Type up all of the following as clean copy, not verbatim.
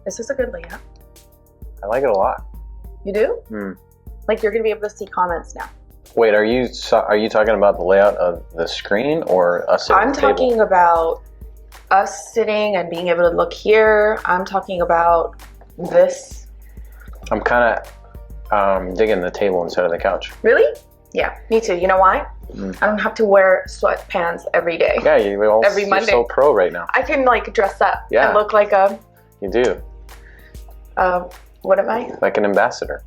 Is this a good layout? I like it a lot. You do? Mm. Like you're gonna be able to see comments now. Wait, are you talking about the layout of the screen or us sitting I'm at the table? talking about us sitting and being able to look here. I'm talking about this. I'm kind of digging the table instead of the couch. Really? Yeah, me too. You know why? Mm. I don't have to wear sweatpants every day. Yeah, you're Monday. so pro right now. I can like dress up Yeah. and look like a, You do. what am I? Like an ambassador.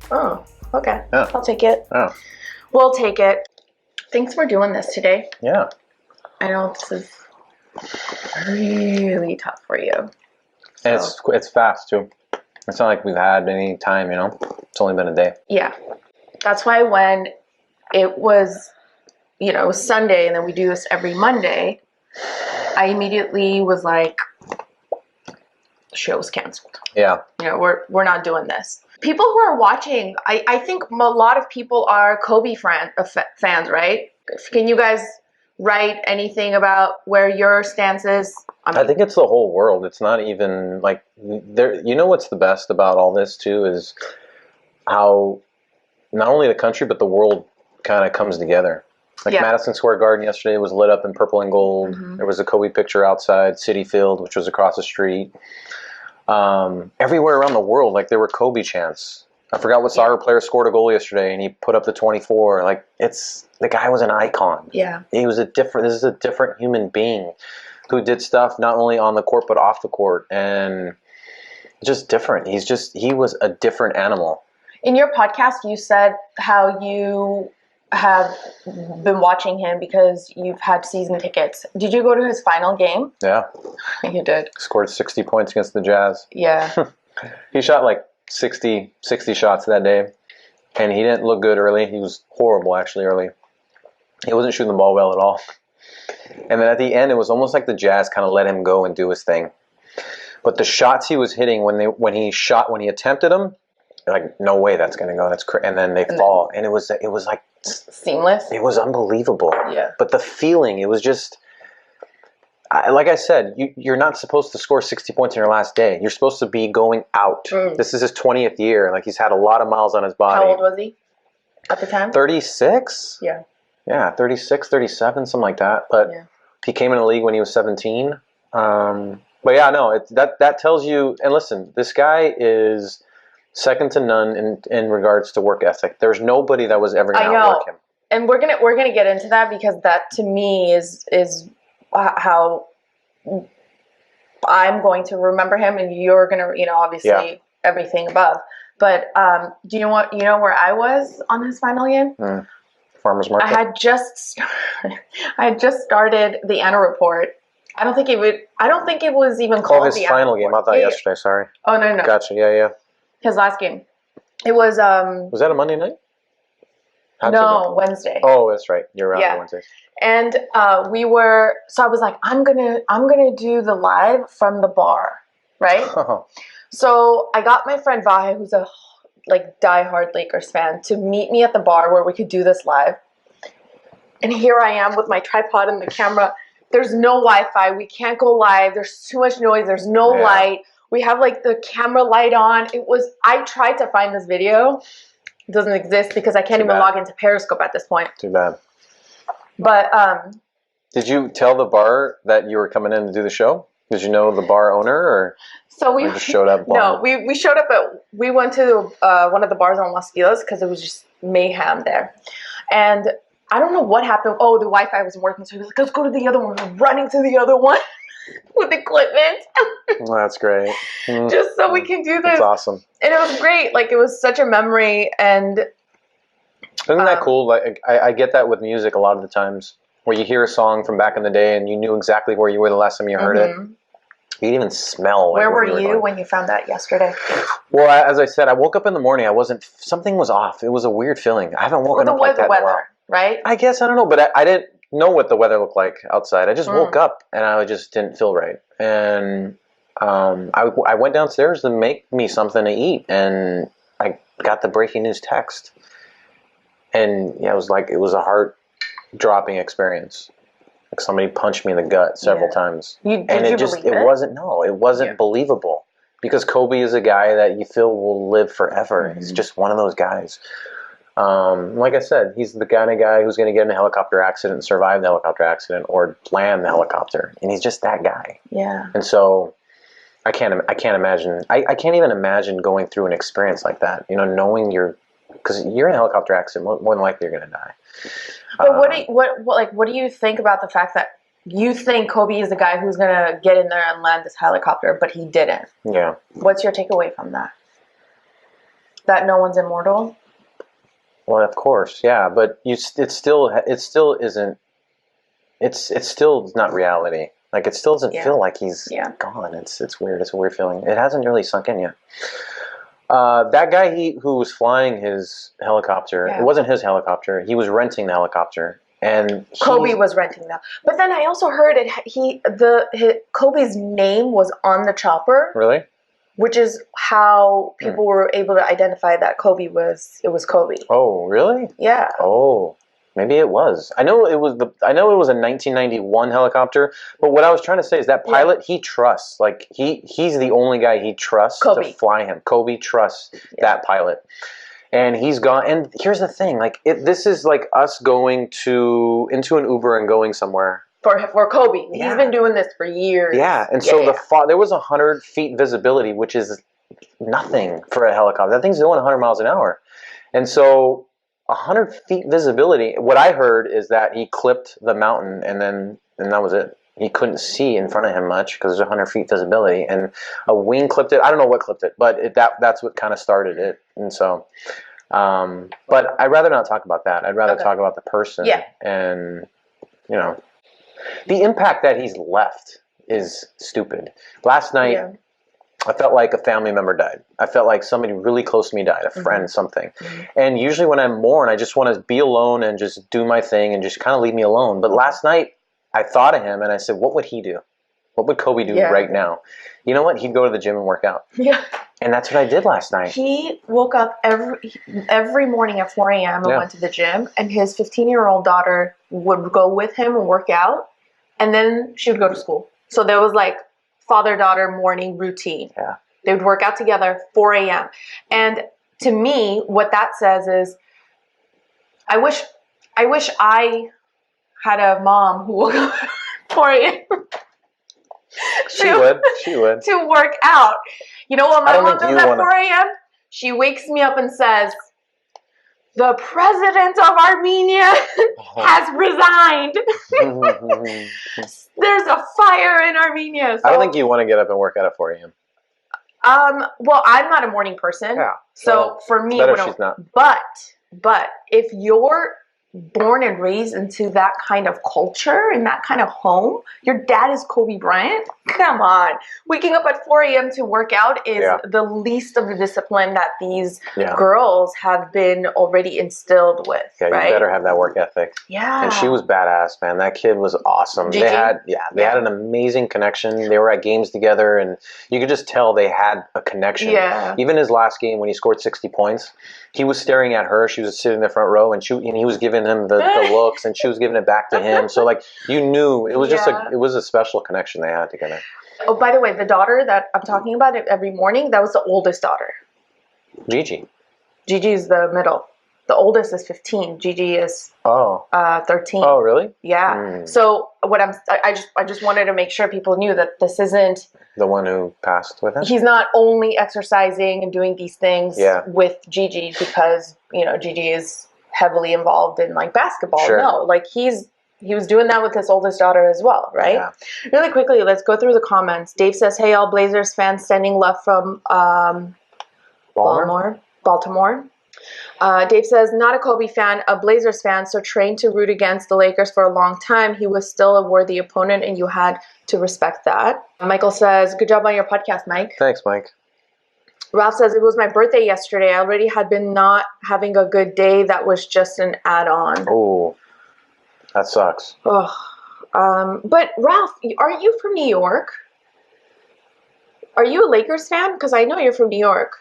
Oh, okay. Yeah. I'll take it. Oh. We'll take it. Thanks for doing this today. Yeah. I know this is really tough for you. And it's fast too. It's not like we've had any time, It's only been a day. Yeah. That's why when it was, it was Sunday and then we do this every Monday, I immediately was like, show's canceled. Yeah. We're not doing this. People who are watching, I think a lot of people are Kobe fans, right? Can you guys write anything about where your stance is? I think it's the whole world. It's not even like there. You know what's the best about all this too is how not only the country but the world kind of comes together. Like Madison Square Garden yesterday was lit up in purple and gold. Mm-hmm. There was a Kobe picture outside Citi Field, which was across the street. Everywhere around the world, like there were Kobe chants. I forgot what soccer player scored a goal yesterday, and he put up the 24. Like the guy was an icon. Yeah, he was this is a different human being who did stuff not only on the court but off the court, and just different. He was a different animal. In your podcast, you said how you have been watching him because you've had season tickets. Did you go to his final game? Yeah. You did. Scored 60 points against the Jazz. Yeah. He shot like 60 shots that day, and he didn't look good early. He was horrible, actually, early. He wasn't shooting the ball well at all. And then at the end, it was almost like the Jazz kind of let him go and do his thing. But the shots he was hitting when he attempted them, like, no way that's going to go. And then they fall. And it was like seamless. It was unbelievable. Yeah. But the feeling, it was just, like I said, you're not supposed to score 60 points in your last day. You're supposed to be going out. Mm. This is his 20th year. Like, he's had a lot of miles on his body. How old was he at the time? 36? Yeah. Yeah, 36, 37, something like that. But he came in the league when he was 17. But yeah, no, that tells you, and listen, this guy is second to none in regards to work ethic. There's nobody that was ever going to outwork him. And we're gonna get into that because that to me is how I'm going to remember him, and you're gonna obviously everything above. But do you know where I was on his final game? Farmers market. I had just started the Anna report. I don't think it was even called his the final game. I thought yesterday. Sorry. Oh no. Gotcha. Yeah. His last game. It was. Was that a Monday night? No, Wednesday. Oh, that's right. You're right. On Wednesdays. And so I was like, I'm gonna do the live from the bar, right? So I got my friend Vahe, who's a diehard Lakers fan, to meet me at the bar where we could do this live. And here I am with my tripod and the camera. There's no Wi-Fi. We can't go live. There's too much noise. There's no light. We have the camera light on. I tried to find this video. It doesn't exist because I can't even log into Periscope at this point. Too bad. But did you tell the bar that you were coming in to do the show? Did you know the bar owner, or we just showed up? No, we showed up we went to one of the bars on Los Feliz because it was just mayhem there, and I don't know what happened. Oh, the Wi-Fi wasn't working, so he was like, "Let's go to the other one." We're running to the other one with equipment. Well, that's great. Just so we can do this. That's awesome. And it was great. It was such a memory. And isn't that cool? I get that with music a lot of the times, where you hear a song from back in the day and you knew exactly where you were the last time you heard it. You didn't even smell. Where were you when you found that yesterday? Well, as I said, I woke up in the morning. Something was off. It was a weird feeling. I haven't woken up like that in a while. Right? I guess, I don't know, but I didn't know what the weather looked like outside. I just woke up and I just didn't feel right. And I went downstairs to make me something to eat, and I got the breaking news text. And it was a heart-dropping experience. Like somebody punched me in the gut several times. It wasn't believable. because Kobe is a guy that you feel will live forever. Mm-hmm. He's just one of those guys. Like I said, he's the kind of guy who's going to get in a helicopter accident and survive the helicopter accident or land the helicopter, and he's just that guy. Yeah. And so I can't imagine. I can't even imagine going through an experience like that. You know, knowing because you're in a helicopter accident, more than likely you're going to die. But what do you think about the fact that you think Kobe is the guy who's going to get in there and land this helicopter, but he didn't? Yeah. What's your takeaway from that? That no one's immortal? Well, of course, yeah, but it still isn't. It's still not reality. Like, it still doesn't feel like he's gone. It's weird. It's a weird feeling. It hasn't really sunk in yet. That guy who was flying his helicopter, it wasn't his helicopter. He was renting the helicopter, and Kobe was renting that. But then I also heard Kobe's name was on the chopper. Really? Which is how people were able to identify that Kobe was Kobe. Oh, really? Yeah. Oh, maybe it was. I know it was a 1991 helicopter, but what I was trying to say is that pilot he trusts. Like he's the only guy he trusts to fly him. Kobe trusts that pilot. And he's gone. And here's the thing, like this is like us going into an Uber and going somewhere. For Kobe. Yeah. He's been doing this for years. Yeah, and so there was 100 feet visibility, which is nothing for a helicopter. That thing's going 100 miles an hour. And so 100 feet visibility, what I heard is that he clipped the mountain and that was it. He couldn't see in front of him much because there's 100 feet visibility, and a wing clipped it. I don't know what clipped it, but that's what kind of started it. And so, but I'd rather not talk about that. I'd rather talk about the person and, you know. The impact that he's left is stupid. Last night, I felt like a family member died. I felt like somebody really close to me died, a friend, something. Mm-hmm. And usually when I mourn, I just want to be alone and just do my thing and just kind of leave me alone. But last night, I thought of him and I said, what would he do? What would Kobe do right now? You know what? He'd go to the gym and work out. Yeah. And that's what I did last night. He woke up every morning at 4 a.m. and went to the gym. And his 15-year-old daughter would go with him and work out. And then she would go to school. So there was like father-daughter morning routine. Yeah. They would work out together 4 a.m. And to me, what that says is, I wish I had a mom who woke up at 4 a.m. She would. To work out. You know what my mom does at 4 a.m.? She wakes me up and says, the president of Armenia has resigned. There's a fire in Armenia. So, I don't think you want to get up and work out at 4 a.m. Well, I'm not a morning person. Yeah. So for me, she's not. But if you're born and raised into that kind of culture and that kind of home, your dad is Kobe Bryant. Come on. Waking up at 4 a.m. to work out is the least of the discipline that these girls have been already instilled with. Yeah, you better have that work ethic. Yeah. And she was badass, man. That kid was awesome. Gigi? They had an amazing connection. They were at games together and you could just tell they had a connection. Yeah. Even his last game when he scored 60 points, he was staring at her. She was sitting in the front row, and he was giving him the looks, and she was giving it back to him. So, like, you knew it was just it was a special connection they had together. Oh, by the way, the daughter that I'm talking about every morning, that was the oldest daughter. Gigi. Gigi is the middle. The oldest is 15. Gigi is 13. Oh, really? Yeah. Mm. So I just wanted to make sure people knew that this isn't the one who passed with him. He's not only exercising and doing these things with Gigi because Gigi is heavily involved in like basketball. Sure. No, like he was doing that with his oldest daughter as well, right? Yeah. Really quickly, let's go through the comments. Dave says, "Hey, all Blazers fans, sending love from Baltimore." Dave says, not a Kobe fan, a Blazers fan, so trained to root against the Lakers for a long time. He was still a worthy opponent, and you had to respect that. Michael says, good job on your podcast, Mike. Thanks, Mike. Ralph says, it was my birthday yesterday. I already had been not having a good day. That was just an add-on. Oh, that sucks. But Ralph, are you from New York? Are you a Lakers fan? Because I know you're from New York.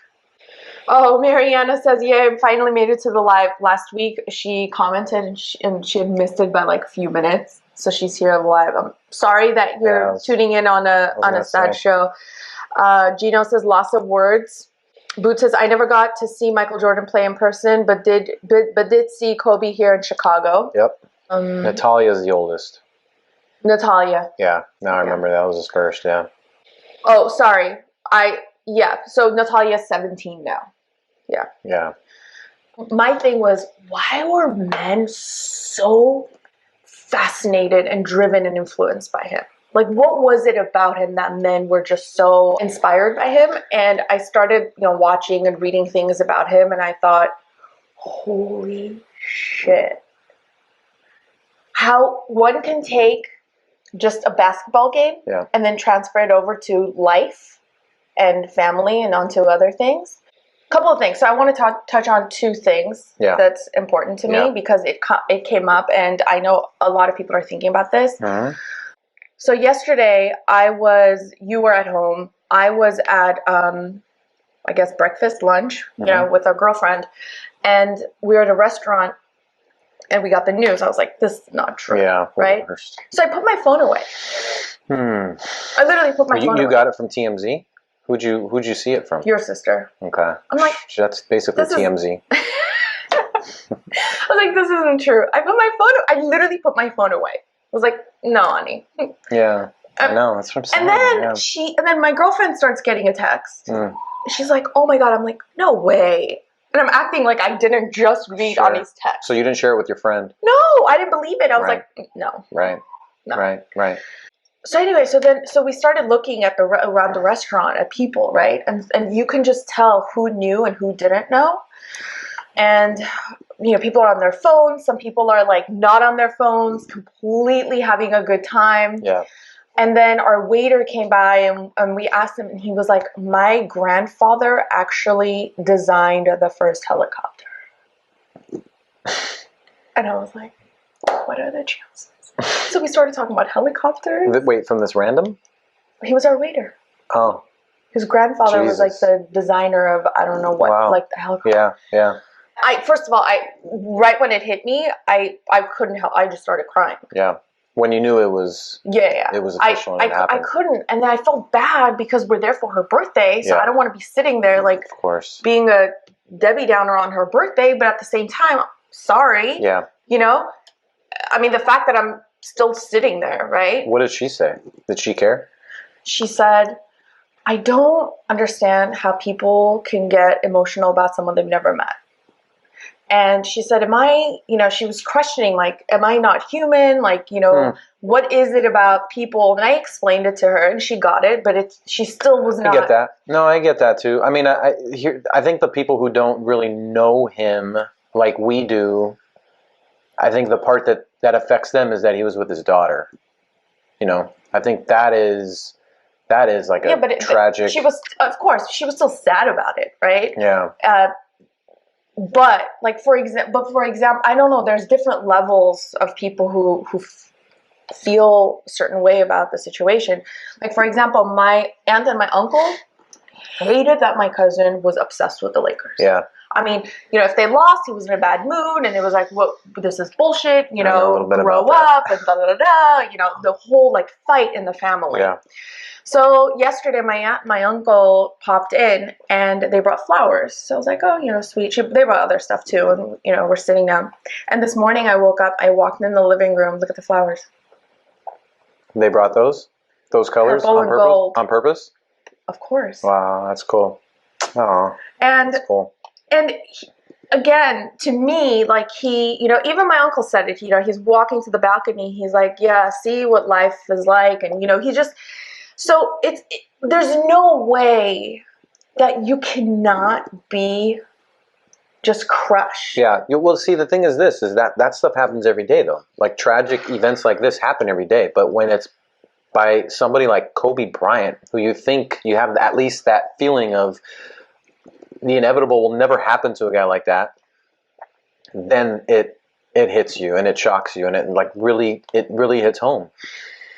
Oh, Mariana says, yeah, I finally made it to the live. Last week, she commented and she had missed it by like a few minutes. So she's here live. I'm sorry that you're tuning in on a sad show. Gino says lots of words. Boot says I never got to see Michael Jordan play in person, but did see Kobe here in Chicago. Yep. Natalia's the oldest. Natalia. Yeah. Now I remember that was his first. Yeah. Oh, sorry. So Natalia's 17 now. Yeah. Yeah. My thing was, why were men so fascinated and driven and influenced by him? Like, what was it about him that men were just so inspired by him? And I started, watching and reading things about him, and I thought, holy shit. How one can take just a basketball game and then transfer it over to life and family and onto other things. Couple of things. So I want to touch on two things that's important to me because it came up, and I know a lot of people are thinking about this. Mm-hmm. So yesterday you were at home. I was at, I guess, breakfast, lunch, with our girlfriend, and we were at a restaurant, and we got the news. I was like, this is not true. Yeah. Right? So I put my phone away. I literally put my phone away. You got it from TMZ? Who'd you see it from? Your sister. Okay. I'm like, that's basically TMZ. I was like, this isn't true. I literally put my phone away. I was like, no, honey. Yeah. I know, that's what I'm saying. And then my girlfriend starts getting a text. She's like, oh my God. I'm like, no way. And I'm acting like I didn't just read on these texts. So you didn't share it with your friend? No, I didn't believe it. I was like, no. Right. No. Right. So anyway, so we started looking at around the restaurant at people, right? And you can just tell who knew and who didn't know. And people are on their phones. Some people are like not on their phones, completely having a good time. Yeah. And then our waiter came by and we asked him, and he was like, my grandfather actually designed the first helicopter. And I was like, what are the chances? So we started talking about helicopters. Wait, from this random? He was our waiter. Oh. His grandfather was like the designer of, I don't know what, like the helicopter. Yeah. First of all, right when it hit me, I couldn't help. I just started crying. Yeah. When you knew it was it was official and it happened. I couldn't. And then I felt bad because we're there for her birthday. So I don't want to be sitting there like, of course, being a Debbie Downer on her birthday. But at the same time, sorry. Yeah. I mean, the fact that I'm still sitting there, right? What did she say? Did she care? She said, I don't understand how people can get emotional about someone they've never met. And she said, she was questioning, like, am I not human? Like, what is it about people? And I explained it to her and she got it, but she still was not. I get that. No, I get that too. I mean, I think the people who don't really know him like we do, I think the part that affects them is that he was with his daughter. I think that is like a tragic. But she was, of course, she was still sad about it, right? Yeah. But for example, I don't know. There's different levels of people who feel a certain way about the situation. Like, for example, my aunt and my uncle hated that my cousin was obsessed with the Lakers. Yeah. I mean, if they lost, he was in a bad mood, and it was like, "What? This is bullshit." Grow up, and the whole like fight in the family. Yeah. So yesterday, my aunt, my uncle popped in, and they brought flowers. So I was like, "Oh, sweet." They brought other stuff too, and we're sitting down. And this morning, I woke up. I walked in the living room. Look at the flowers. They brought those colors Purple and gold. On purpose. Of course. Wow, that's cool. Oh, that's cool. And again, to me, like even my uncle said it, he's walking to the balcony. He's like, yeah, see what life is like. And, he just, so there's no way that you cannot be just crushed. Yeah. Well, see, the thing is that stuff happens every day though. Like tragic events like this happen every day. But when it's by somebody like Kobe Bryant, who you think you have at least that feeling of, the inevitable will never happen to a guy like that, then it hits you and it shocks you and it really hits home.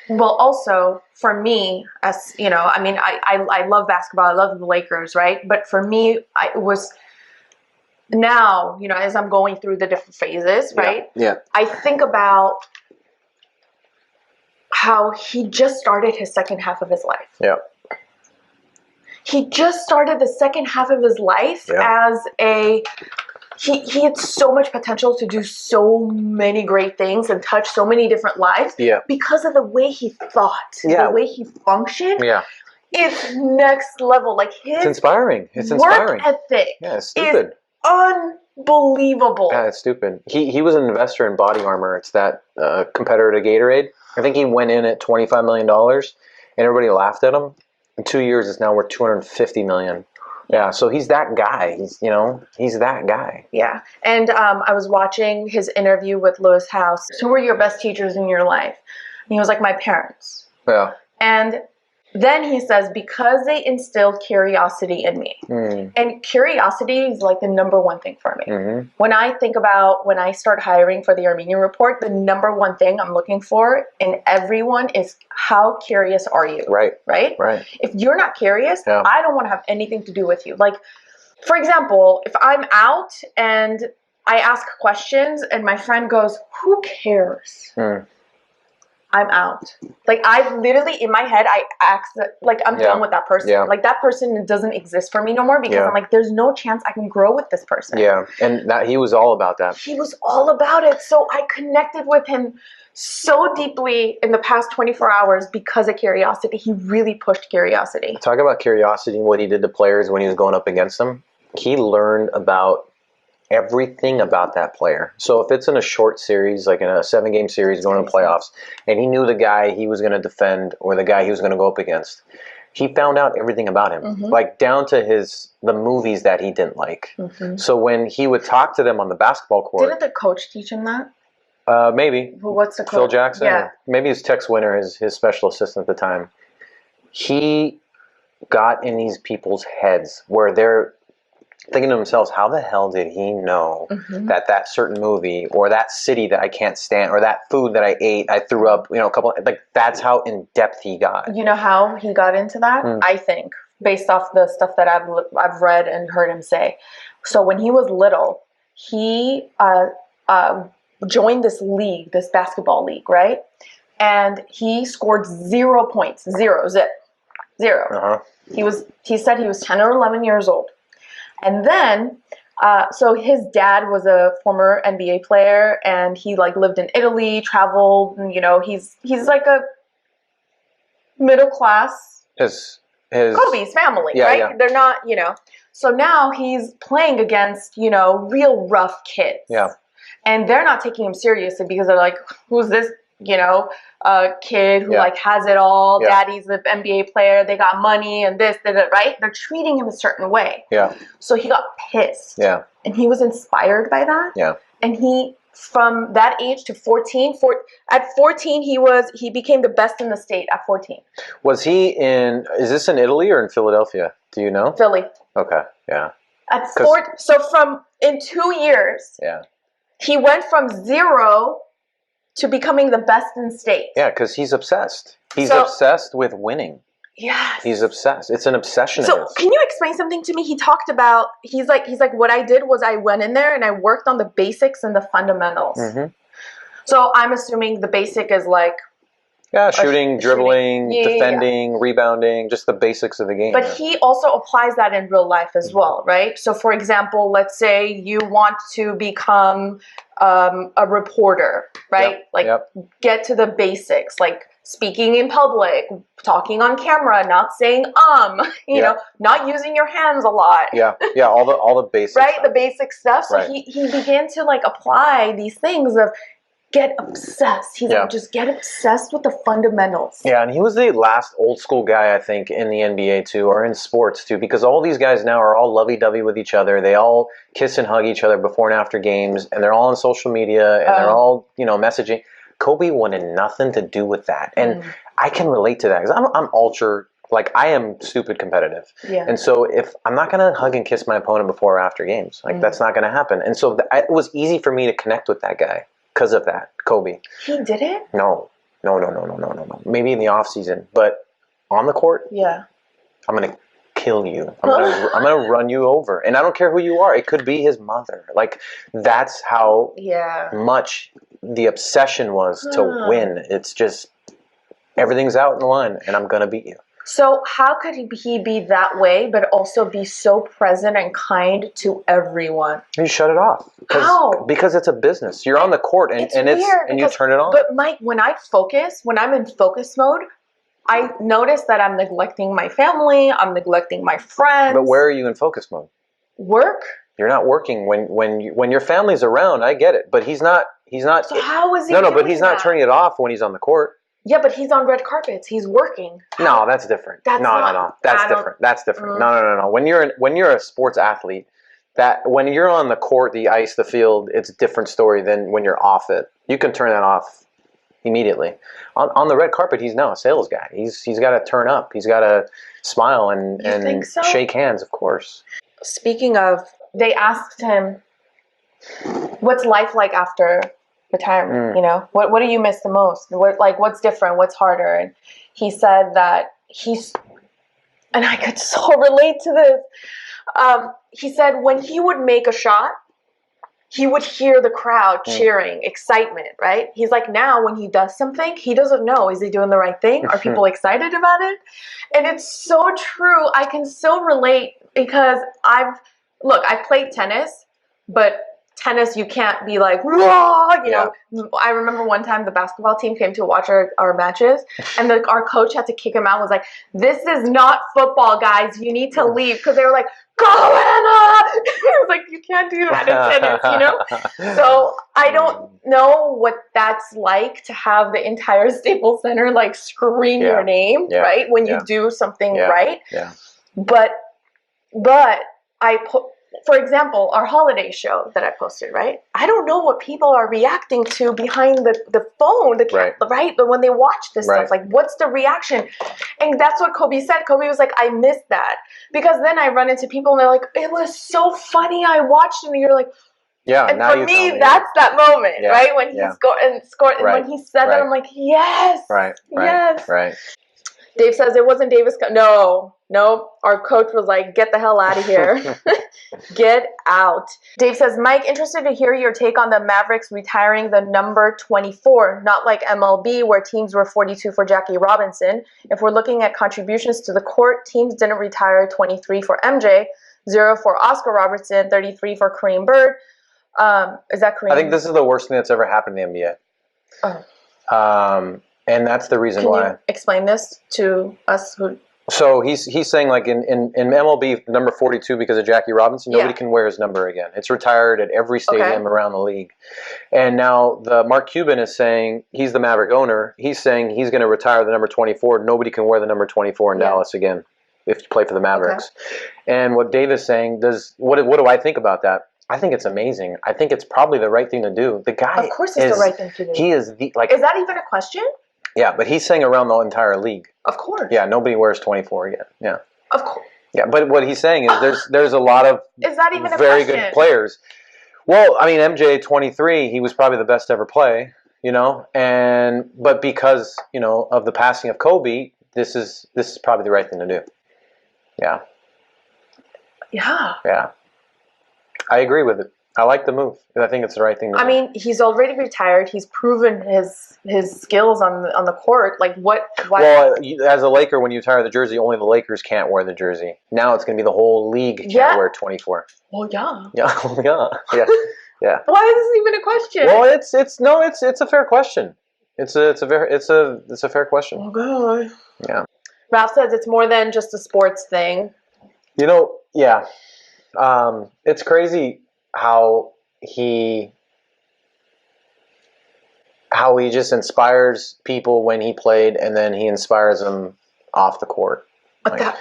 Well, also for me, as I love basketball, I love the Lakers, right? But for me, it was now, as I'm going through the different phases, right? Yeah. I think about how he just started his second half of his life. Yeah. he just started the second half of his life as he had so much potential to do so many great things and touch so many different lives because of the way he thought, the way he functioned. It's next level. Like it's inspiring. It's inspiring. Work ethic it's stupid. Is unbelievable. Yeah, it's stupid. He was an investor in Body Armor. It's that competitor to Gatorade. I think he went in at $25 million, and everybody laughed at him. In 2 years, it's now worth $250 million. Yeah, so he's that guy. He's that guy. Yeah, and I was watching his interview with Lewis House. Who were your best teachers in your life? And he was like, my parents. Yeah. And then he says, because they instilled curiosity in me. And curiosity is like the number one thing for me. When I think about when I start hiring for the Armenian Report, the number one thing I'm looking for in everyone is how curious are you? Right. If you're not curious, I don't want to have anything to do with you. Like, for example, if I'm out and I ask questions and my friend goes, who cares? I'm out. Like, I've literally, in my head, I ask, like, I'm done with that person. Like, that person doesn't exist for me no more because I'm like, there's no chance I can grow with this person. Yeah, and he was all about that. He was all about it. So I connected with him so deeply in the past 24 hours because of curiosity. He really pushed curiosity. Talk about curiosity and what he did to players when he was going up against them. He learned about everything about that player. So if it's in a short series, like in a 7-game series going to playoffs, and he knew the guy he was going to defend or the guy he was going to go up against, he found out everything about him, like down to the movies that he didn't like. So when he would talk to them on the basketball court, didn't the coach teach him that? Maybe. What's the coach? Phil Jackson? Yeah. Maybe it was Tex Winter, his special assistant at the time. He got in these people's heads where they're thinking to themselves, how the hell did he know that certain movie or that city that I can't stand or that food that I ate, I threw up, that's how in depth he got. You know how he got into that? I think, based off the stuff that I've read and heard him say. So when he was little, he joined this league, this basketball league, right? And he scored 0 points, zero. He said he was 10 or 11 years old. And then, so his dad was a former NBA player, and he like lived in Italy, traveled. And, he's like a middle class. His Kobe's family, right? Yeah. They're not, So now he's playing against, real rough kids. Yeah. And they're not taking him seriously because they're like, who's this? Kid who like has it all. Daddy's the NBA player. They got money and this, that, right? They're treating him a certain way. Yeah. So he got pissed. Yeah. And he was inspired by that. Yeah. And he, from that age to 14, at 14 he became the best in the state at 14. Was he is this in Italy or in Philadelphia? Do you know? Philly. Okay. Yeah. In 2 years. Yeah. He went from 0 to becoming the best in state. Yeah, because he's obsessed. He's obsessed with winning. Yes. He's obsessed. It's an obsession. So can you explain something to me? He talked about, he's like, what I did was I went in there and I worked on the basics and the fundamentals. So I'm assuming the basic is like... Yeah, shooting, dribbling, defending, rebounding, just the basics of the game. But he also applies that in real life as well, right? So for example, let's say you want to become a reporter, right? Get to the basics, like speaking in public, talking on camera, not saying not using your hands a lot. Yeah, all the basics. Right, the basic stuff. So he began to like apply these things of get obsessed. He's like, just get obsessed with the fundamentals. Yeah, and he was the last old school guy, I think, in the NBA too, or in sports too, because all these guys now are all lovey-dovey with each other. They all kiss and hug each other before and after games, and they're all on social media, and they're all, messaging. Kobe wanted nothing to do with that. And I can relate to that, because I'm ultra, I am stupid competitive. Yeah. And so if I'm not going to hug and kiss my opponent before or after games, that's not going to happen. And so it was easy for me to connect with that guy. Because of that, Kobe. He did it? No. Maybe in the off season, but on the court, I'm gonna kill you. I'm gonna run you over, and I don't care who you are. It could be his mother. That's how much the obsession was to win. It's just everything's out in the line, and I'm gonna beat you. So how could he be that way, but also be so present and kind to everyone? You shut it off. How? Because it's a business. You're on the court and you turn it on. But Mike, when I'm in focus mode, I notice that I'm neglecting my family. I'm neglecting my friends. But where are you in focus mode? Work. You're not working when your family's around. I get it, but he's not. So how is he? No, but he's not turning it off when he's on the court. Yeah, but he's on red carpets. He's working. No, that's different. No. That's different. That's different. No. When you're a sports athlete, that when you're on the court, the ice, the field, it's a different story than when you're off it. You can turn that off immediately. On the red carpet, he's now a sales guy. He's got to turn up. He's got to smile and shake hands, of course. Speaking of, they asked him, "What's life like after retirement? You know, what do you miss the most? What's different? What's harder?" And he said that and I could so relate to this. He said when he would make a shot, he would hear the crowd cheering, excitement, right? He's like, now when he does something, he doesn't know, is he doing the right thing? Are people excited about it? And it's so true. I can so relate because I've played tennis, but tennis, you can't be like, whoa, you know. I remember one time the basketball team came to watch our matches, and our coach had to kick him out, was like, this is not football, guys. You need to leave. Because they were like, go Anna! He was like, you can't do that in tennis, you know? So I don't know what that's like to have the entire Staples Center like scream your name, right? When you do something right. Yeah. But for example, our holiday show that I posted, right? I don't know what people are reacting to behind the phone, right? But when they watch this stuff, like, what's the reaction? And that's what Kobe said. Kobe was like, I missed that. Because then I run into people and they're like, it was so funny. I watched it. And you're like, yeah. And for me, that's that moment, right? When he scored. And when he said that, I'm like, yes. Right. Dave says it wasn't Davis. No. Our coach was like, get the hell out of here. Get out. Dave says, Mike, interested to hear your take on the Mavericks retiring the number 24, not like MLB where teams were 42 for Jackie Robinson. If we're looking at contributions to the court, teams didn't retire 23 for MJ, 0 for Oscar Robertson, 33 for Kareem Bird. Is that Kareem? I think this is the worst thing that's ever happened in the NBA. Oh. And that's the reason why. Can you explain this to us who... So he's saying like in MLB number 42 because of Jackie Robinson, nobody can wear his number again. It's retired at every stadium around the league. And now the Mark Cuban is saying, he's the Maverick owner, he's saying he's going to retire the number 24. Nobody can wear the number 24 in Dallas again if you play for the Mavericks. And what Dave is saying, what do I think about that? I think it's amazing. I think it's probably the right thing to do. The guy, of course, it's the right thing to do. He is is that even a question? Yeah, but he's saying around the entire league. Of course. Yeah, nobody wears 24 again. Yeah. Of course. Yeah, but what he's saying is there's a lot of is that even very good players. Well, I mean, MJ 23, he was probably the best to ever play, you know, but because, you know, of the passing of Kobe, this is probably the right thing to do. Yeah. Yeah. Yeah. I agree with it. I like the move. I think it's the right thing to do. I mean, he's already retired. He's proven his skills on the court. Like what? Why? Well, as a Laker, when you retire the jersey, only the Lakers can't wear the jersey. Now it's going to be the whole league can't wear 24. Well, yeah. Yeah. Why is this even a question? Well, it's a fair question. It's a fair question. Oh God. Yeah. Ralph says it's more than just a sports thing. You know, yeah. It's crazy how he just inspires people when he played, and then he inspires them off the court. But like,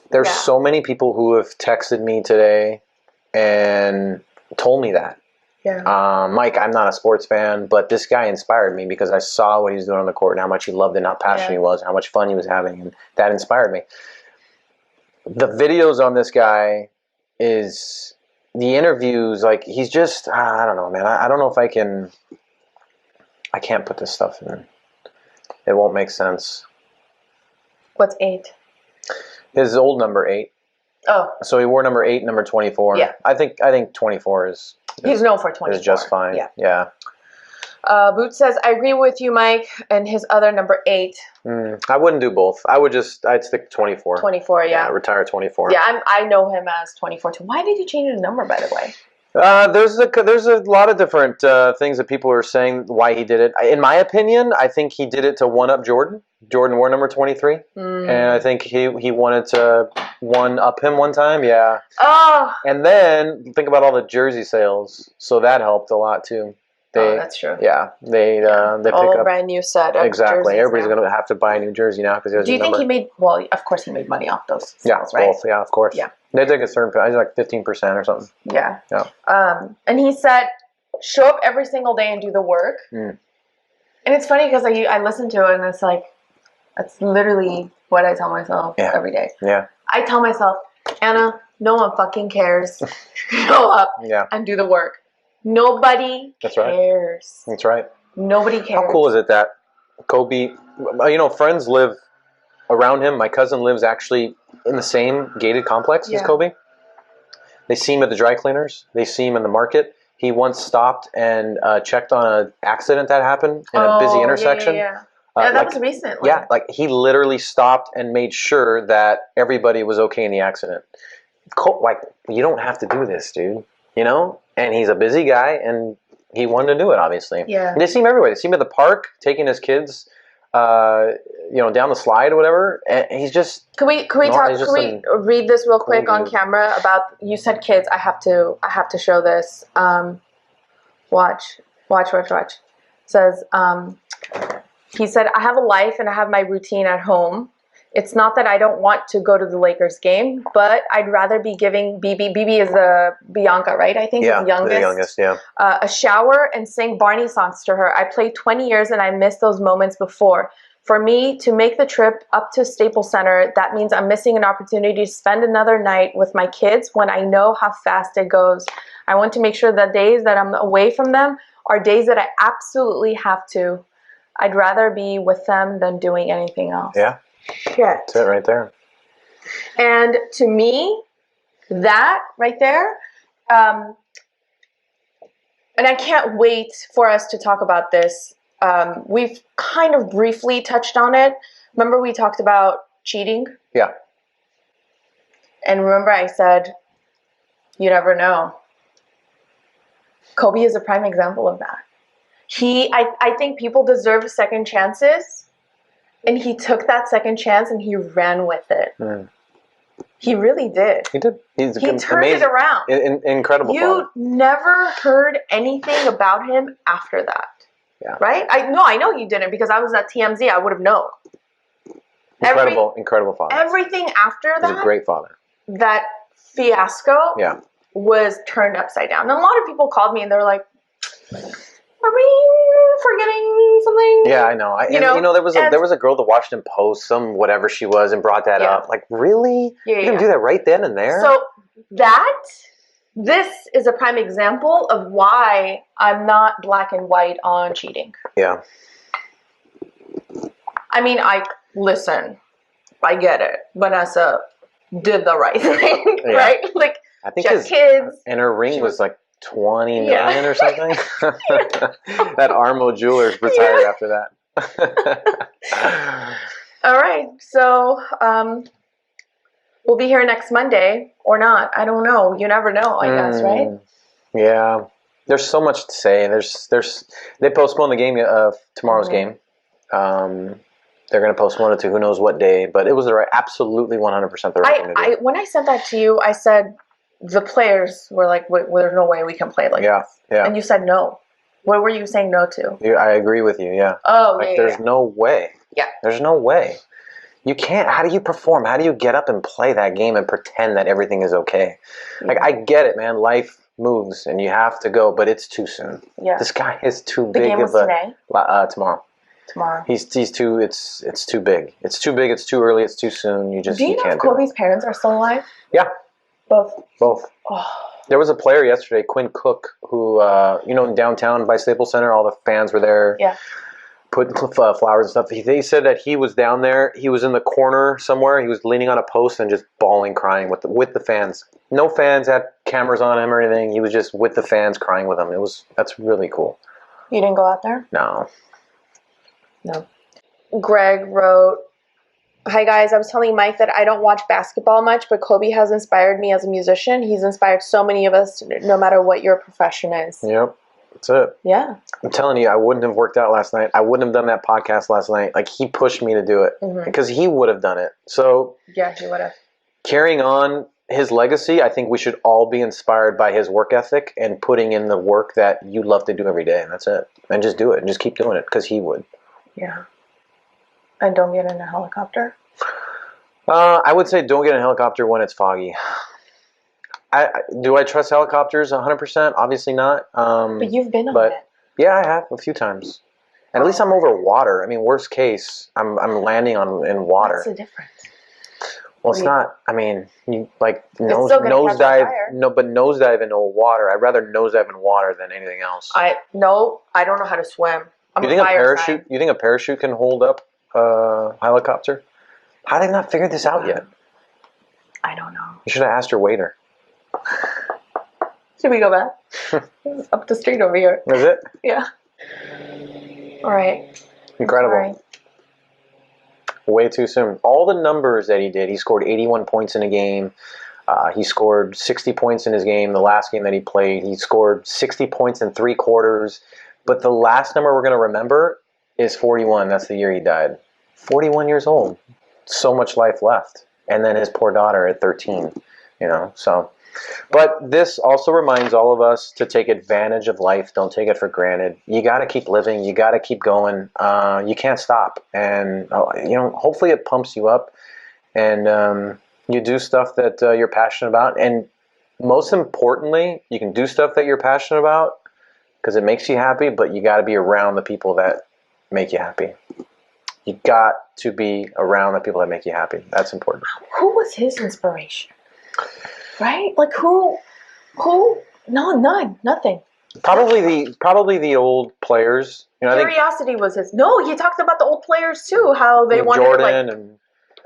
there's so many people who have texted me today and told me that. Yeah. Mike, I'm not a sports fan, but this guy inspired me because I saw what he was doing on the court and how much he loved it and how passionate he was, and how much fun he was having, and that inspired me. The videos on this guy is... The interviews, like, he's just, I don't know, man. I don't know if I can't put this stuff in. It won't make sense. What's 8? His old number 8. Oh. So he wore number 8, number 24. Yeah. I think 24 is... He's known for 24. Is just fine. Yeah. Boot says, I agree with you, Mike, and his other number 8. I wouldn't do both. I'd stick to 24. 24, yeah. Retire 24. Yeah, I know him as 24 too. Why did he change his number, by the way? There's a lot of different things that people are saying why he did it. In my opinion, I think he did it to one-up Jordan. Jordan wore number 23. And I think he wanted to one-up him one time, yeah. Oh! And then, think about all the jersey sales. So that helped a lot, too. That's true. Yeah, they pick up brand new set of exactly. jerseys. Everybody's going to have to buy a new jersey now because do you think he made? Well, of course he made money off those sales, right? Both. Yeah, of course. Yeah, they take a certain. I like 15% or something. Yeah. And he said, show up every single day and do the work. And it's funny because I listen to it and it's like, that's literally what I tell myself every day. Yeah. I tell myself, Anna, no one fucking cares. Show up and do the work. Nobody cares. That's right. Nobody cares. How cool is it that Kobe, friends live around him. My cousin lives actually in the same gated complex as Kobe. They see him at the dry cleaners. They see him in the market. He once stopped and checked on an accident that happened in a busy intersection. Yeah, that was recent. Yeah, like he literally stopped and made sure that everybody was okay in the accident. Like, you don't have to do this, dude. And he's a busy guy, and he wanted to do it, obviously. Yeah. And they see him everywhere. They see him at the park, taking his kids, down the slide or whatever. And he's just. Can we read this real quick on camera about? You said kids. I have to show this. Watch. It says, he said, I have a life and I have my routine at home. It's not that I don't want to go to the Lakers game, but I'd rather be giving BB is the Bianca, right? I think the youngest. Yeah. A shower and sing Barney songs to her. I played 20 years and I missed those moments before. For me to make the trip up to Staples Center, that means I'm missing an opportunity to spend another night with my kids when I know how fast it goes. I want to make sure the days that I'm away from them are days that I absolutely have to. I'd rather be with them than doing anything else. Yeah. That's it right there. And to me, that right there, and I can't wait for us to talk about this. We've kind of briefly touched on it. Remember we talked about cheating? Yeah. And remember I said, you never know. Kobe is a prime example of that. I think people deserve second chances. And he took that second chance and he ran with it. He really did. He did. He turned it around. Incredible. You never heard anything about him after that. Yeah. Right? I know you didn't because I was at TMZ. I would have known. Incredible father. Everything after that. He's a great father. That fiasco was turned upside down. And a lot of people called me and they were like, are we forgetting something? Yeah, I know. There was a girl at the Washington Post, some whatever she was, and brought that up. Like, really? Yeah, you can do that right then and there? So this is a prime example of why I'm not black and white on cheating. Yeah. I mean, listen, I get it. Vanessa did the right thing, right? Like, I think his kids. And her ring was like 20 million or something. That Armo Jewelers retired after that. All right. So we'll be here next Monday or not. I don't know. You never know, I guess, right? Yeah. There's so much to say. They postponed the game tomorrow's game. They're going to postpone it to who knows what day, but it was absolutely 100% the right thing to do. When I sent that to you, I said the players were like, there's no way we can play like this. Yeah. And you said no. What were you saying no to? I agree with you, yeah. Oh, there's no way. Yeah. There's no way. You can't. How do you perform? How do you get up and play that game and pretend that everything is okay? Yeah. Like, I get it, man. Life moves and you have to go, but it's too soon. Yeah. This guy is too big. The game was today? Tomorrow. Tomorrow. He's too. It's too big. It's too big. It's too early. It's too soon. You know if Kobe's parents are still alive? Yeah. Both. Oh. There was a player yesterday, Quinn Cook, who in downtown by Staples Center, all the fans were there. Yeah. Putting flowers and stuff. They said that he was down there. He was in the corner somewhere. He was leaning on a post and just bawling, crying with the fans. No fans had cameras on him or anything. He was just with the fans, crying with them. That's really cool. You didn't go out there? No. No. Greg wrote, "Hi guys, I was telling Mike that I don't watch basketball much, but Kobe has inspired me as a musician. He's inspired so many of us, no matter what your profession is." Yep. That's it. Yeah. I'm telling you, I wouldn't have worked out last night. I wouldn't have done that podcast last night. Like, he pushed me to do it because he would have done it. So yeah, he would have. Carrying on his legacy, I think we should all be inspired by his work ethic and putting in the work that you love to do every day. And that's it. And just do it and just keep doing it because he would. Yeah. And don't get in a helicopter? I would say don't get in a helicopter when it's foggy. Do I trust helicopters 100%? Obviously not. But you've been on it. Yeah, I have a few times. And at least I'm over water. I mean, worst case, I'm landing in water. What's the difference? Well, it's not. I mean, you like nosedive. No, but nosedive in water. I'd rather nosedive in water than anything else. I don't know how to swim. You think a parachute? You think a parachute can hold up a helicopter? How have they not figured this out yet? I don't know. You should have asked your waiter. Should we go back? Up the street over here. Is it? Yeah. All right. Incredible. Way too soon. All the numbers that he did. He scored 81 points in a game. He scored 60 points in his game. The last game that he played, he scored 60 points in 3 quarters. But the last number we're going to remember is 41. That's the year he died. 41 years old. So much life left. And then his poor daughter at 13. So. But this also reminds all of us to take advantage of life. Don't take it for granted. You got to keep living. You got to keep going. You can't stop. And, hopefully it pumps you up. And you do stuff that you're passionate about. And most importantly, you can do stuff that you're passionate about because it makes you happy, but you got to be around the people that make you happy. You got to be around the people that make you happy. That's important. Who was his inspiration? Right? Like who? No, none, nothing. Probably the old players. Curiosity was his. No, he talked about the old players too. How they wanted Jordan to and.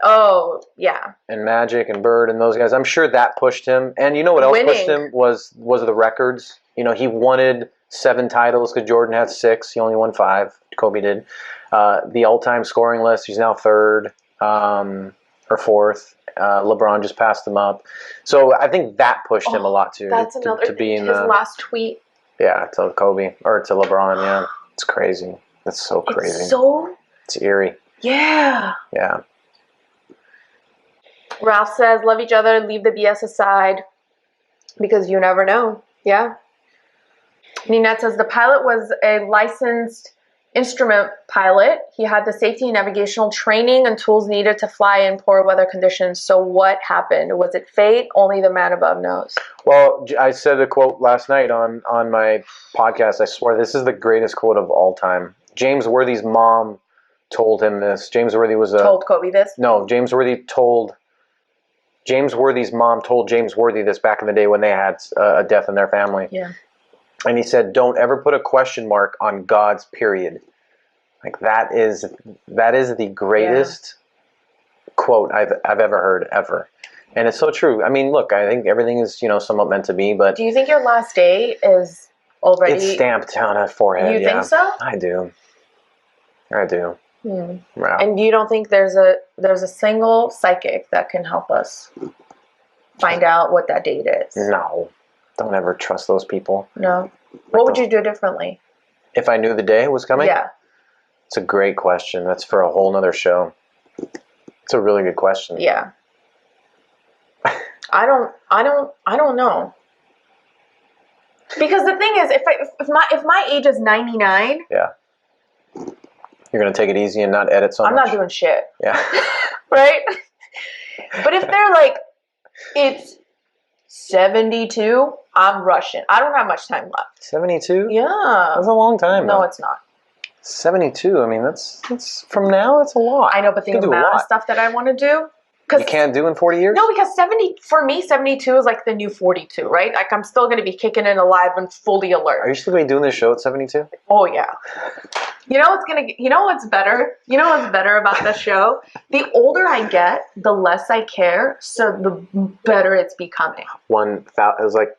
Oh yeah. And Magic and Bird and those guys. I'm sure that pushed him. And you know what else pushed him was the records. He wanted 7 titles because Jordan had 6. He only won 5. Kobe did. The all-time scoring list. He's now 3rd or 4th. LeBron just passed him up. So I think that pushed him a lot too. That's another to be in his last tweet. Yeah, to Kobe or to LeBron. Yeah, it's crazy. That's so crazy. It's eerie. Yeah. Yeah. Ralph says, "Love each other. Leave the BS aside, because you never know." Yeah. Ninette says the pilot was a licensed instrument pilot. He had the safety and navigational training and tools needed to fly in poor weather conditions. So what happened? Was it fate? Only the man above knows. Well, I said a quote last night on my podcast. I swear this is the greatest quote of all time. James Worthy's mom told him this. James Worthy told Kobe this? No, James Worthy's mom told James Worthy this back in the day when they had a death in their family. Yeah. And he said, "Don't ever put a question mark on God's period." Like that is the greatest quote I've ever heard ever, and it's so true. I mean, look, I think everything is somewhat meant to be. But do you think your last day is already? It's stamped on a forehead. You think so? I do. Wow. And you don't think there's a single psychic that can help us find out what that date is? No. Don't ever trust those people. No. What would you do differently? If I knew the day was coming? Yeah. It's a great question. That's for a whole nother show. It's a really good question. Yeah. I don't know. Because the thing is, if my age is 99, yeah, you're gonna take it easy and not edit so much. I'm not doing shit. Yeah. Right? But if they're like, it's 72, I'm rushing. I don't have much time left. 72? Yeah. That's a long time. No, though. it's not. 72. I mean, that's from now. That's a lot. I know, but the amount of stuff that I want to do. You can't do in 40 years? No, because 72 is like the new 42, right? Like I'm still going to be kicking in alive and fully alert. Are you still going to be doing this show at 72? Oh yeah. You know what's better? You know what's better about this show? The older I get, the less I care, so the better it's becoming. It was like,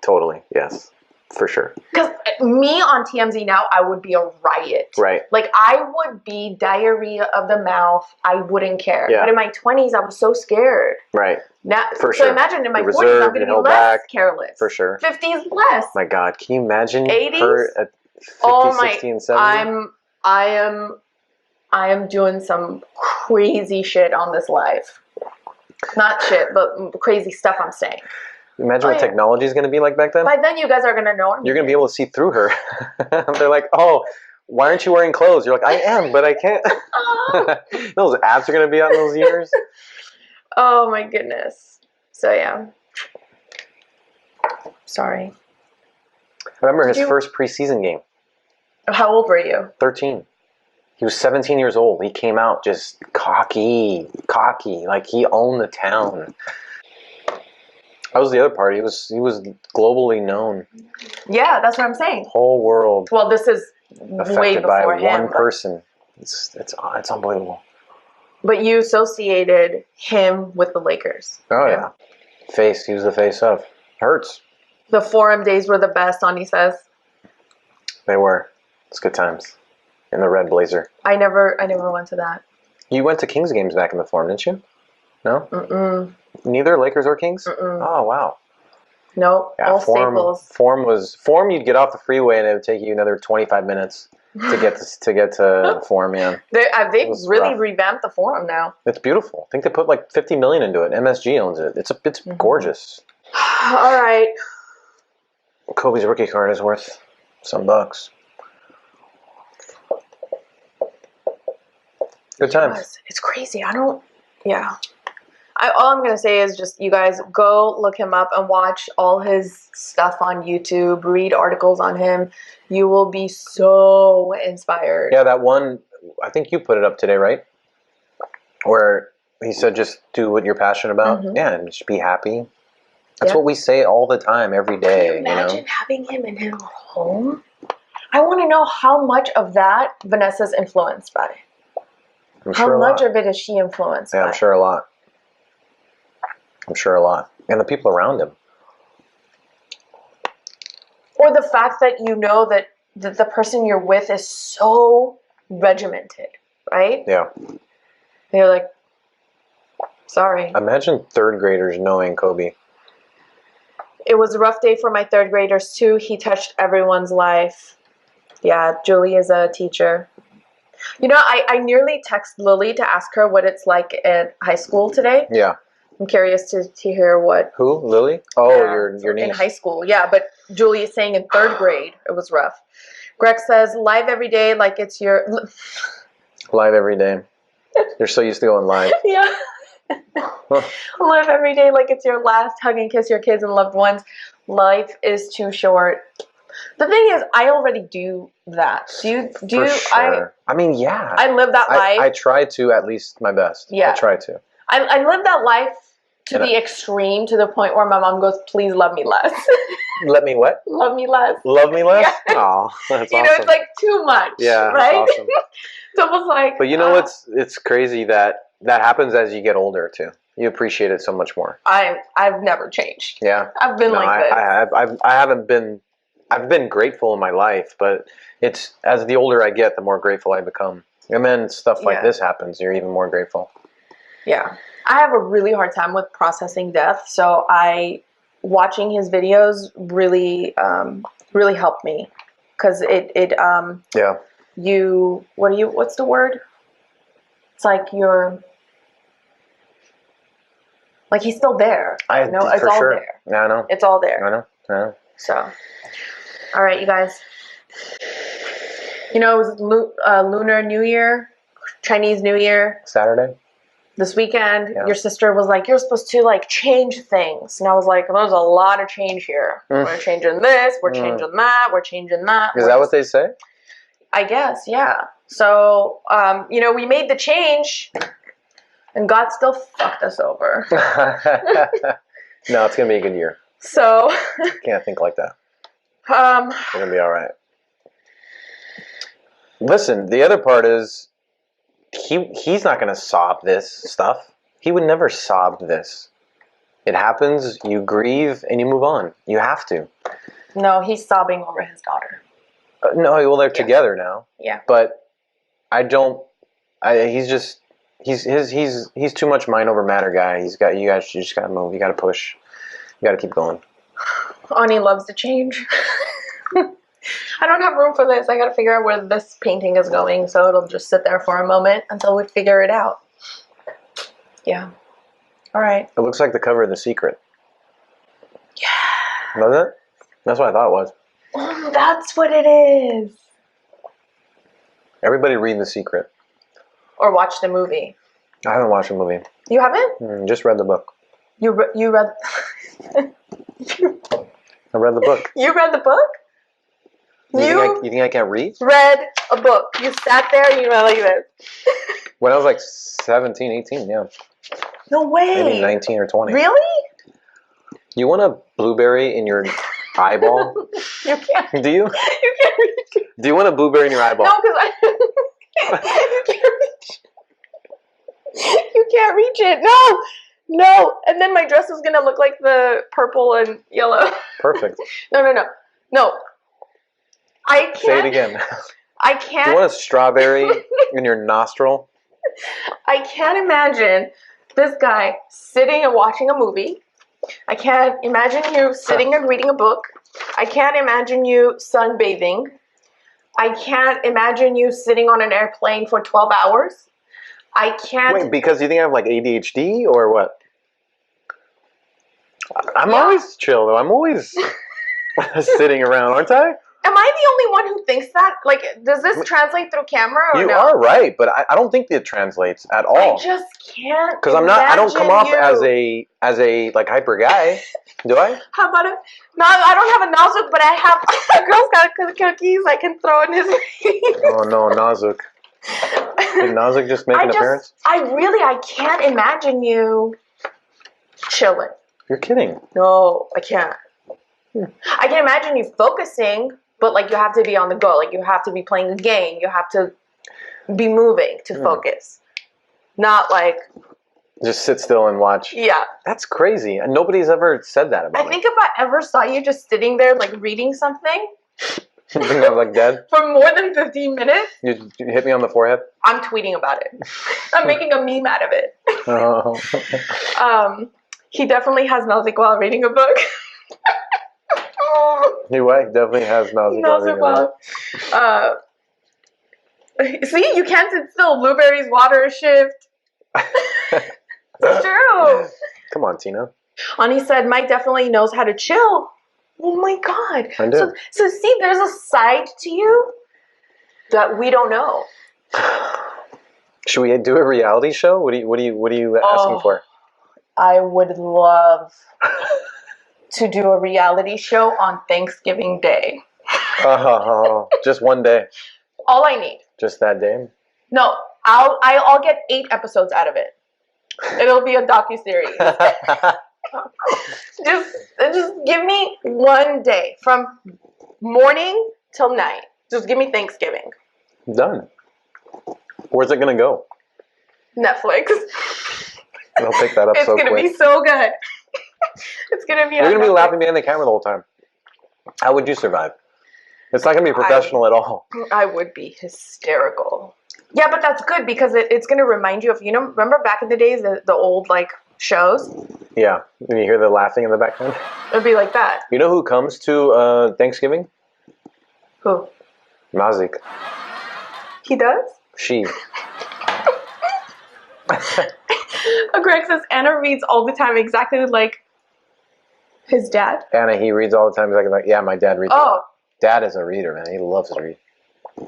totally, yes. For sure. Because me on TMZ now, I would be a riot. Right. Like, I would be diarrhea of the mouth. I wouldn't care. Yeah. But in my 20s, I was so scared. Right. Now, For so sure. imagine in my You're 40s, I'm reserved, going to you're be held less back. careless. For sure. 50s less. My God, can you imagine 80s? her at 50, 60, and 70? I am doing some crazy shit on this live. Not shit, but crazy stuff I'm saying. Imagine what technology is going to be like back then. By then, you guys are going to know. You're going to be able to see through her. They're like, oh, why aren't you wearing clothes? You're like, I am, but I can't. Those abs are going to be out in those years. Oh, my goodness. So, yeah. Sorry. I remember his first preseason game. How old were you? 13. He was 17 years old. He came out just cocky. Like he owned the town. That was the other part. He was globally known. Yeah, that's what I'm saying. Whole world. Well, this is way affected before by him. one person. It's unbelievable. But you associated him with the Lakers. Oh yeah. He was the face of. Hurts. The Forum days were the best, Ani says. They were. It's good times. In the red blazer. I never went to that. You went to Kings games back in the Forum, didn't you? No? Mm-mm. Neither Lakers or Kings? Mm-mm. Oh, wow. Nope. Yeah, all staples. Forum, you'd get off the freeway and it would take you another 25 minutes to get to Forum, man. They've really revamped the Forum now. It's beautiful. I think they put like $50 million into it. MSG owns it. It's gorgeous. All right. Kobe's rookie card is worth some bucks. Good times. It's crazy. All I'm going to say is just you guys go look him up and watch all his stuff on YouTube. Read articles on him. You will be so inspired. Yeah, that one, I think you put it up today, right? Where he said just do what you're passionate about. Mm-hmm. Yeah, and just be happy. That's what we say all the time, every day. Can you imagine having him in her home? I want to know how much of that Vanessa's influenced by. How much of it is she influenced by? Yeah, I'm sure a lot. And the people around him. Or the fact that you know that the person you're with is so regimented, right? Yeah. And you're like, sorry. Imagine third graders knowing Kobe. It was a rough day for my third graders too. He touched everyone's life. Yeah, Julie is a teacher. You know, I nearly texted Lily to ask her what it's like at high school today. Yeah. I'm curious to hear what... Who? Lily? Oh, your niece. In high school, yeah. But Julie is saying in third grade, it was rough. Greg says, live every day like it's your... Live every day. You're so used to going live. Yeah. Live every day like it's your last. Hug and kiss your kids and loved ones. Life is too short. The thing is, I already do that. Do For sure. I mean, yeah. I live that life. I try to at least my best. Yeah. I try to. I live that life to the extreme, to the point where my mom goes, please love me less. Let me what? Love me less. Love me less? Yeah. Oh, that's awesome. You know, it's like too much. Yeah, right? That's awesome. It's almost like... But you know it's crazy that happens as you get older, too. You appreciate it so much more. I've never changed. Yeah. I've been like this. I haven't been... I've been grateful in my life, but it's as the older I get, the more grateful I become. And then stuff like this happens, you're even more grateful. Yeah. I have a really hard time with processing death, so watching his videos really really helped me, because what's the word? It's like he's still there. It's all there. Yeah, I know. It's all there. I know. So, all right, you guys. You know, it was Lunar New Year, Chinese New Year. Saturday. This weekend, your sister was like, you're supposed to change things. And I was like, there's a lot of change here. We're changing this, we're changing that, we're changing that. Is that what they say? I guess, yeah. So, we made the change and God still fucked us over. No, it's going to be a good year. So. Can't think like that. We're going to be all right. Listen, the other part is, he's not going to sob this stuff. He would never sob this. It happens, you grieve, and you move on. You have to. No, he's sobbing over his daughter. No, well, they're together now. Yeah. But I don't. He's too much mind over matter guy. You just gotta move. You gotta push. You gotta keep going. Ani loves to change. I don't have room for this. I gotta figure out where this painting is going, so it'll just sit there for a moment until we figure it out. Yeah. All right. It looks like the cover of The Secret. Yeah. Does it? That's what I thought it was. Oh, that's what it is. Everybody read The Secret. Or watch the movie. I haven't watched the movie. You haven't? Just read the book. You read... I read the book. You read the book? You think I can't read? Read a book. You sat there and you went like this. When I was like 17, 18, yeah. No way. Maybe 19 or 20. Really? You want a blueberry in your eyeball? You can't. Do you? You can't reach it. Do you want a blueberry in your eyeball? No, because you can't reach it. You can't reach it. No. No. And then my dress is going to look like the purple and yellow. Perfect. No. I can't. Say it again. I can't. Do you want a strawberry in your nostril? I can't imagine this guy sitting and watching a movie. I can't imagine you sitting and reading a book. I can't imagine you sunbathing. I can't imagine you sitting on an airplane for 12 hours. I can't. Wait, because you think I have like ADHD or what? I'm always chill though. I'm always sitting around, aren't I? Am I the only one who thinks that? Like, does this translate through camera or You no? are right, but I don't think it translates at all. I just can't. Because I don't come off as a like hyper guy, do I? How about it? No, I don't have a Nazuk, but I have a Girl Scout cookies I can throw in his face. Oh no, Nazuk. Did Nazuk just make an appearance? I can't imagine you chilling. You're kidding. No, I can't. I can imagine you focusing, but like you have to be on the go. Like you have to be playing a game. You have to be moving to focus. Not like... Just sit still and watch. Yeah. That's crazy. And nobody's ever said that about me. I think if I ever saw you just sitting there like reading something... You think I'm like dead? For more than 15 minutes... You hit me on the forehead? I'm tweeting about it. I'm making a meme out of it. Oh. He definitely has nausea while reading a book. He definitely has nausea while reading a book. See, you can't sit still. Blueberries, water shift. It's true. Come on, Tina. Ani said Mike definitely knows how to chill. Oh my god. I do. So see, there's a side to you that we don't know. Should we do a reality show? What are you asking for? I would love to do a reality show on Thanksgiving Day. Just one day. All I need. Just that day? No, I'll get 8 episodes out of it. It'll be a docuseries. just give me one day from morning till night. Just give me Thanksgiving. Done. Where's it gonna go? Netflix. I'll pick that up so quick. It's gonna be so good. It's gonna be. You're gonna be laughing behind the camera the whole time. How would you survive? It's not gonna be professional at all. I would be hysterical. Yeah, but that's good because it's gonna remind you of remember back in the days the old like shows. Yeah, when you hear the laughing in the background. It'd be like that. You know who comes to Thanksgiving? Who? Nazik. He does? She. Greg says Anna reads all the time exactly like his dad. Anna, he reads all the time. He's like, yeah, my dad reads. Oh. Dad is a reader, man. He loves to read.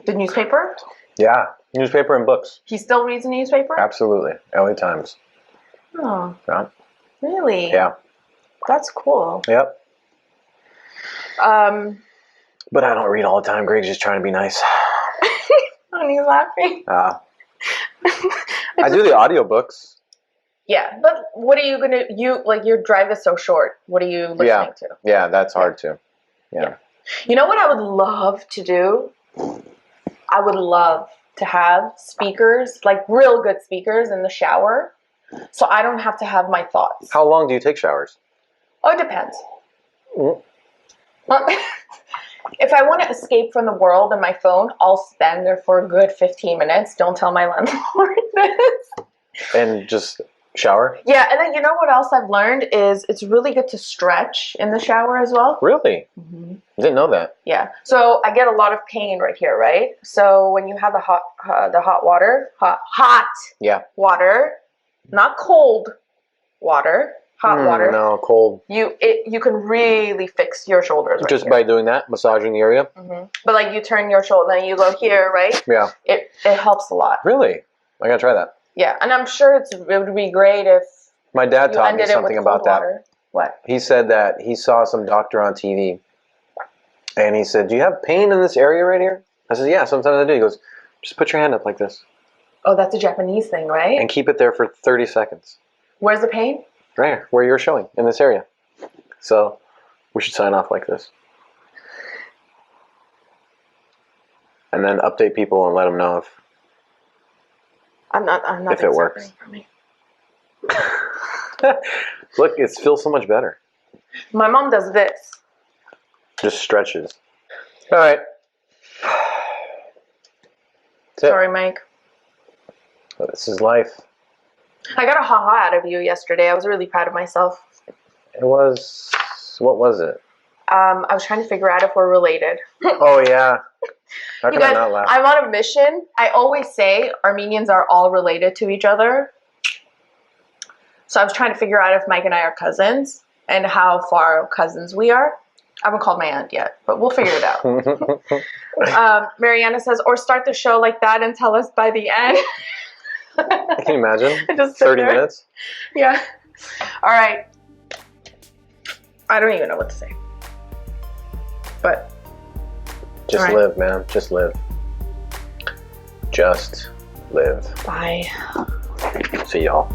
The newspaper? Yeah, newspaper and books. He still reads a newspaper? Absolutely. LA Times. Oh. Yeah. Really? Yeah. That's cool. Yep. But I don't read all the time. Greg's just trying to be nice. And he's laughing. I do the audiobooks. Yeah, but what are you gonna your drive is so short. What are you listening to? Yeah, that's hard too. Yeah. You know what I would love to do? I would love to have speakers, like real good speakers in the shower, so I don't have to have my thoughts. How long do you take showers? Oh, it depends. If I want to escape from the world and my phone, I'll stand there for a good 15 minutes. Don't tell my landlord this. And just shower? Yeah, and then you know what else I've learned is it's really good to stretch in the shower as well. Really? Mm-hmm. Didn't know that. Yeah. So I get a lot of pain right here, right? So when you have the hot water, Yeah. water, not cold water, hot water. No, cold. You can really fix your shoulders right just here. by doing that, massaging the area. Mm-hmm. But like you turn your shoulder, then you go here, right? Yeah. It helps a lot. Really? I gotta try that. Yeah, and I'm sure it would be great if my dad taught me something about that. Water. What? He said that he saw some doctor on TV, and he said, "Do you have pain in this area right here?" I said, "Yeah, sometimes I do." He goes, "Just put your hand up like this." Oh, that's a Japanese thing, right? And keep it there for 30 seconds. Where's the pain? Right here, where you're showing, in this area. So we should sign off like this. And then update people and let them know I'm not if it works. For me. Look, it feels so much better. My mom does this. Just stretches. All right. Sorry, Mike. Well, this is life. I got a ha-ha out of you yesterday. I was really proud of myself. It was... What was it? I was trying to figure out if we're related. Oh, yeah. How can I not laugh? I'm on a mission. I always say Armenians are all related to each other. So I was trying to figure out if Mike and I are cousins and how far cousins we are. I haven't called my aunt yet, but we'll figure it out. Mariana says, or start the show like that and tell us by the end. Can you imagine? Just 30 minutes? Yeah. All right. I don't even know what to say. But just live, man. Just live. Just live. Bye. See y'all.